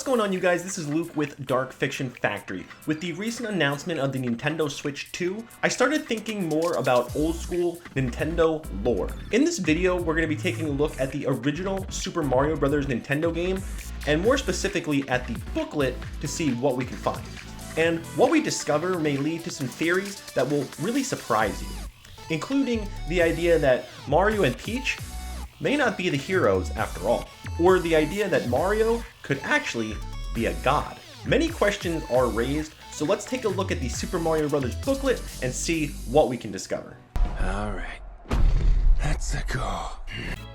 going on, you guys? This is Luke with Dark Fiction Factory. With the recent announcement of the Nintendo Switch 2, I started thinking more about old school Nintendo lore. In this video, we're going to be taking a look at the original Super Mario Bros. Nintendo game, and more specifically at the booklet to see what we can find. And what we discover may lead to some theories that will really surprise you, including the idea that Mario and Peach may not be the heroes after all, or the idea that Mario could actually be a god. Many questions are raised, so let's take a look at the Super Mario Bros. Booklet and see what we can discover. Alright, let's go.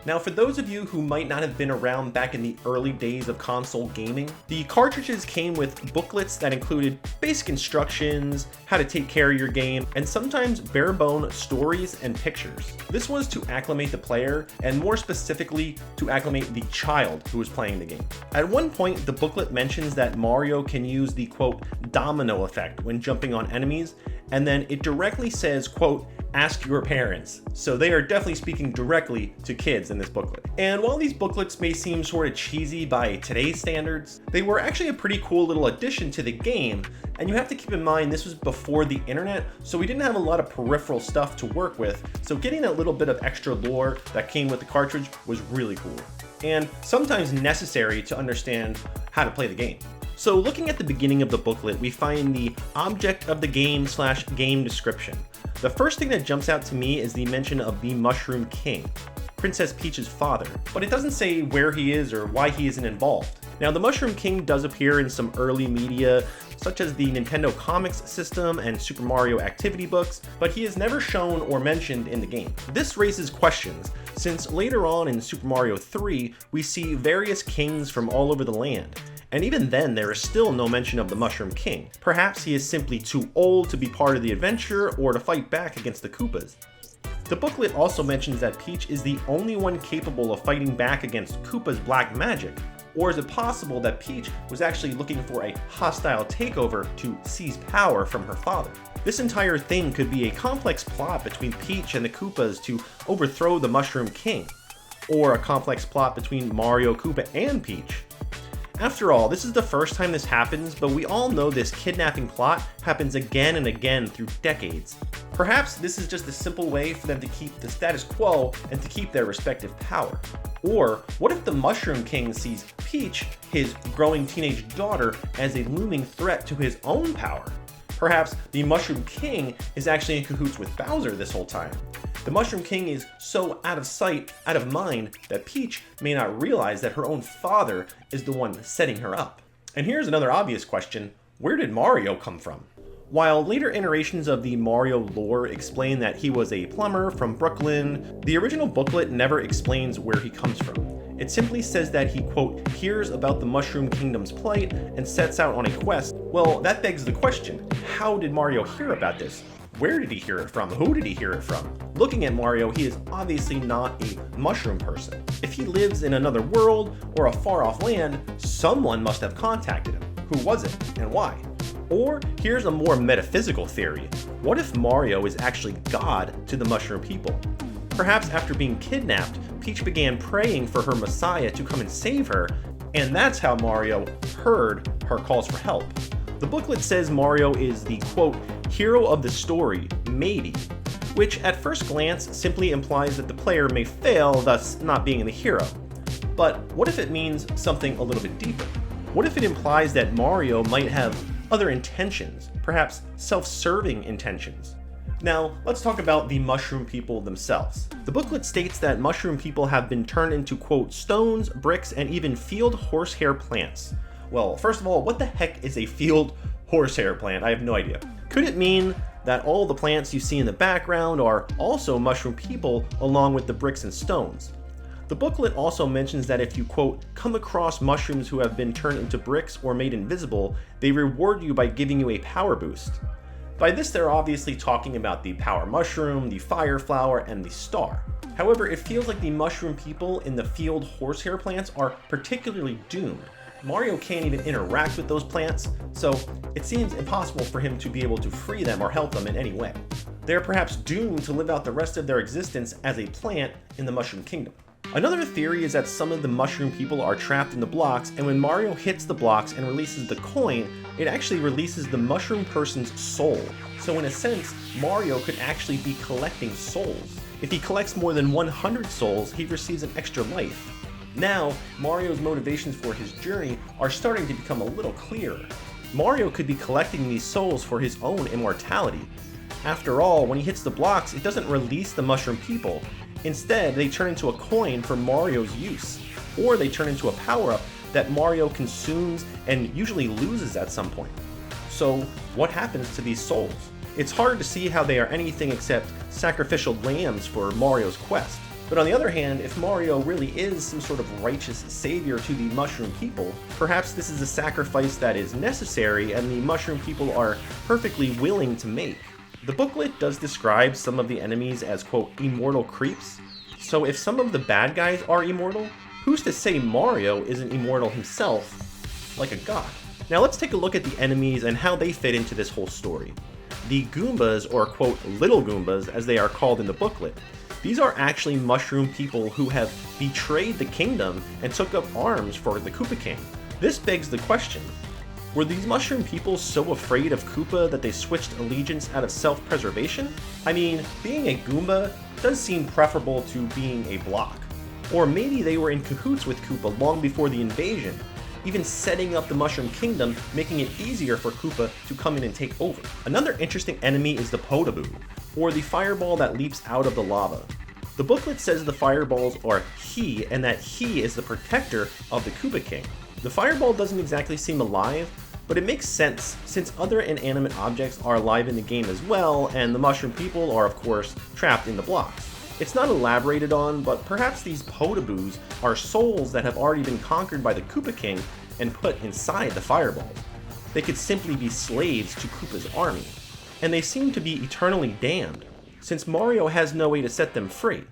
Now, for those of you who might not have been around back in the early days of console gaming, the cartridges came with booklets that included basic instructions, how to take care of your game, and sometimes bare-bone stories and pictures. This was to acclimate the player, and more specifically, to acclimate the child who was playing the game. At one point, the booklet mentions that Mario can use the, quote, domino effect when jumping on enemies, and then it directly says, quote, ask your parents. So they are definitely speaking directly to kids in this booklet. And while these booklets may seem sort of cheesy by today's standards, they were actually a pretty cool little addition to the game. And you have to keep in mind, this was before the internet, so we didn't have a lot of peripheral stuff to work with. So getting that little bit of extra lore that came with the cartridge was really cool, and sometimes necessary to understand how to play the game. So looking at the beginning of the booklet, we find the object of the game / game description. The first thing that jumps out to me is the mention of the Mushroom King, Princess Peach's father, but it doesn't say where he is or why he isn't involved. Now, the Mushroom King does appear in some early media, such as the Nintendo Comics system and Super Mario activity books, but he is never shown or mentioned in the game. This raises questions, since later on in Super Mario 3, we see various kings from all over the land. And even then, there is still no mention of the Mushroom King. Perhaps he is simply too old to be part of the adventure or to fight back against the Koopas. The booklet also mentions that Peach is the only one capable of fighting back against Koopa's black magic. Or is it possible that Peach was actually looking for a hostile takeover to seize power from her father? This entire thing could be a complex plot between Peach and the Koopas to overthrow the Mushroom King, or a complex plot between Mario, Koopa, and Peach. After all, this is the first time this happens, but we all know this kidnapping plot happens again and again through decades. Perhaps this is just a simple way for them to keep the status quo and to keep their respective power. Or what if the Mushroom King sees Peach, his growing teenage daughter, as a looming threat to his own power? Perhaps the Mushroom King is actually in cahoots with Bowser this whole time. The Mushroom King is so out of sight, out of mind, that Peach may not realize that her own father is the one setting her up. And here's another obvious question: where did Mario come from? While later iterations of the Mario lore explain that he was a plumber from Brooklyn, the original booklet never explains where he comes from. It simply says that he, quote, hears about the Mushroom Kingdom's plight and sets out on a quest. Well, that begs the question, how did Mario hear about this? Where did he hear it from? Who did he hear it from? Looking at Mario, he is obviously not a mushroom person. If he lives in another world or a far-off land, someone must have contacted him. Who was it, and why? Or here's a more metaphysical theory. What if Mario is actually God to the mushroom people? Perhaps after being kidnapped, Peach began praying for her Messiah to come and save her, and that's how Mario heard her calls for help. The booklet says Mario is the, quote, hero of the story, maybe, which at first glance simply implies that the player may fail, thus not being the hero. But what if it means something a little bit deeper? What if it implies that Mario might have other intentions, perhaps self-serving intentions? Now, let's talk about the mushroom people themselves. The booklet states that mushroom people have been turned into, quote, stones, bricks, and even field horsehair plants. Well, first of all, what the heck is a field horsehair plant? I have no idea. Could it mean that all the plants you see in the background are also mushroom people along with the bricks and stones? The booklet also mentions that if you, quote, come across mushrooms who have been turned into bricks or made invisible, they reward you by giving you a power boost. By this, they're obviously talking about the power mushroom, the fire flower, and the star. However, it feels like the mushroom people in the field horsehair plants are particularly doomed. Mario can't even interact with those plants, so it seems impossible for him to be able to free them or help them in any way. They are perhaps doomed to live out the rest of their existence as a plant in the Mushroom Kingdom. Another theory is that some of the mushroom people are trapped in the blocks, and when Mario hits the blocks and releases the coin, it actually releases the mushroom person's soul. So in a sense, Mario could actually be collecting souls. If he collects more than 100 souls, he receives an extra life. Now, Mario's motivations for his journey are starting to become a little clearer. Mario could be collecting these souls for his own immortality. After all, when he hits the blocks, it doesn't release the mushroom people. Instead, they turn into a coin for Mario's use, or they turn into a power-up that Mario consumes and usually loses at some point. So, what happens to these souls? It's hard to see how they are anything except sacrificial lambs for Mario's quest. But on the other hand, if Mario really is some sort of righteous savior to the mushroom people, perhaps this is a sacrifice that is necessary and the mushroom people are perfectly willing to make. The booklet does describe some of the enemies as, quote, immortal creeps. So if some of the bad guys are immortal, who's to say Mario isn't immortal himself, like a god? Now let's take a look at the enemies and how they fit into this whole story. The Goombas, or quote, little Goombas, as they are called in the booklet, these are actually mushroom people who have betrayed the kingdom and took up arms for the Koopa King. This begs the question, were these mushroom people so afraid of Koopa that they switched allegiance out of self-preservation? I mean, being a Goomba does seem preferable to being a block. Or maybe they were in cahoots with Koopa long before the invasion, even setting up the Mushroom Kingdom, making it easier for Koopa to come in and take over. Another interesting enemy is the Podoboo, or the fireball that leaps out of the lava. The booklet says the fireballs are he, and that he is the protector of the Koopa King. The fireball doesn't exactly seem alive, but it makes sense since other inanimate objects are alive in the game as well, and the mushroom people are of course trapped in the blocks. It's not elaborated on, but perhaps these Podoboos are souls that have already been conquered by the Koopa King and put inside the fireball. They could simply be slaves to Koopa's army. And they seem to be eternally damned, since Mario has no way to set them free.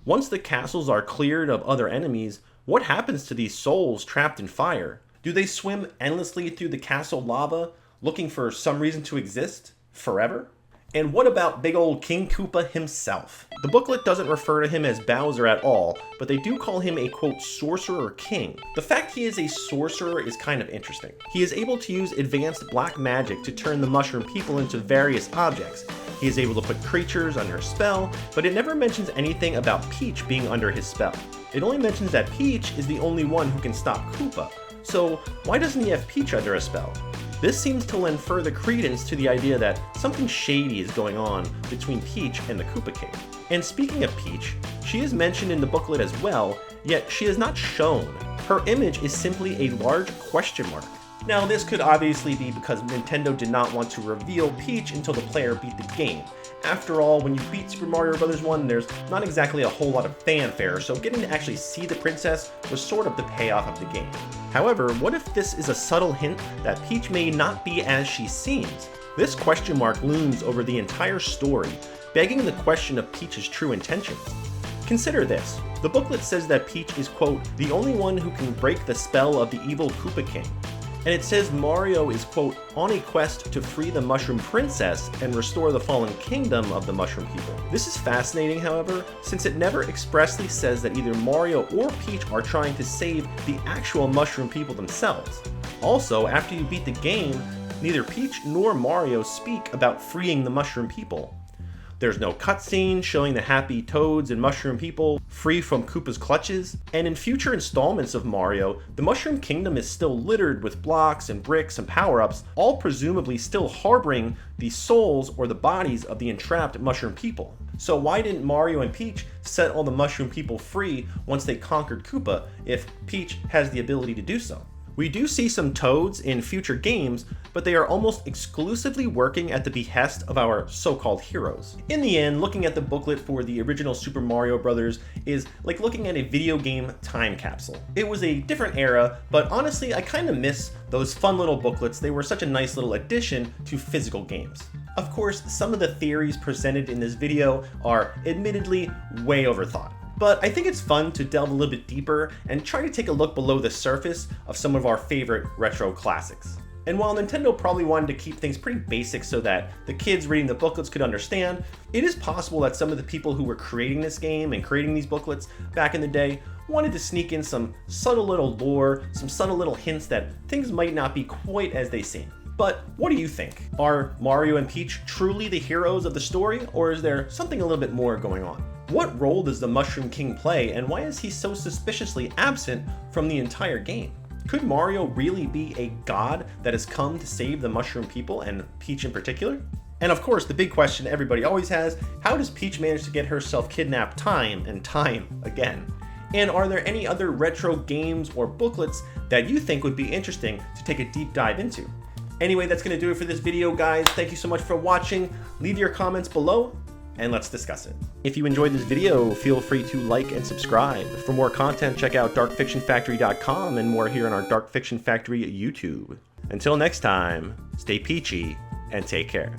Once the castles are cleared of other enemies, what happens to these souls trapped in fire? Do they swim endlessly through the castle lava, looking for some reason to exist? Forever? And what about big old King Koopa himself? The booklet doesn't refer to him as Bowser at all, but they do call him a quote sorcerer king. The fact he is a sorcerer is kind of interesting. He is able to use advanced black magic to turn the mushroom people into various objects. He is able to put creatures under a spell, but it never mentions anything about Peach being under his spell. It only mentions that Peach is the only one who can stop Koopa. So why doesn't he have Peach under a spell? This seems to lend further credence to the idea that something shady is going on between Peach and the Koopa King. And speaking of Peach, she is mentioned in the booklet as well, yet she is not shown. Her image is simply a large question mark. Now this could obviously be because Nintendo did not want to reveal Peach until the player beat the game. After all, when you beat Super Mario Bros. 1, there's not exactly a whole lot of fanfare, so getting to actually see the princess was sort of the payoff of the game. However, what if this is a subtle hint that Peach may not be as she seems? This question mark looms over the entire story, begging the question of Peach's true intentions. Consider this. The booklet says that Peach is, quote, the only one who can break the spell of the evil Koopa King. And it says Mario is, quote, on a quest to free the Mushroom Princess and restore the fallen kingdom of the Mushroom People. This is fascinating, however, since it never expressly says that either Mario or Peach are trying to save the actual Mushroom People themselves. Also, after you beat the game, neither Peach nor Mario speak about freeing the Mushroom People. There's no cutscene showing the happy Toads and Mushroom People free from Koopa's clutches, and in future installments of Mario, the Mushroom Kingdom is still littered with blocks and bricks and power-ups, all presumably still harboring the souls or the bodies of the entrapped Mushroom People. So why didn't Mario and Peach set all the Mushroom People free once they conquered Koopa, if Peach has the ability to do so? We do see some Toads in future games, but they are almost exclusively working at the behest of our so-called heroes. In the end, looking at the booklet for the original Super Mario Bros. Is like looking at a video game time capsule. It was a different era, but honestly, I kind of miss those fun little booklets. They were such a nice little addition to physical games. Of course, some of the theories presented in this video are admittedly way overthought. But I think it's fun to delve a little bit deeper and try to take a look below the surface of some of our favorite retro classics. And while Nintendo probably wanted to keep things pretty basic so that the kids reading the booklets could understand, it is possible that some of the people who were creating this game and creating these booklets back in the day wanted to sneak in some subtle little lore, some subtle little hints that things might not be quite as they seem. But what do you think? Are Mario and Peach truly the heroes of the story, or is there something a little bit more going on? What role does the Mushroom King play, and why is he so suspiciously absent from the entire game? Could Mario really be a god that has come to save the Mushroom people, and Peach in particular? And of course, the big question everybody always has, how does Peach manage to get herself kidnapped time and time again? And are there any other retro games or booklets that you think would be interesting to take a deep dive into? Anyway, that's going to do it for this video, guys. Thank you so much for watching. Leave your comments below, and let's discuss it. If you enjoyed this video, feel free to like and subscribe. For more content, check out darkfictionfactory.com and more here on our Dark Fiction Factory YouTube. Until next time, stay peachy and take care.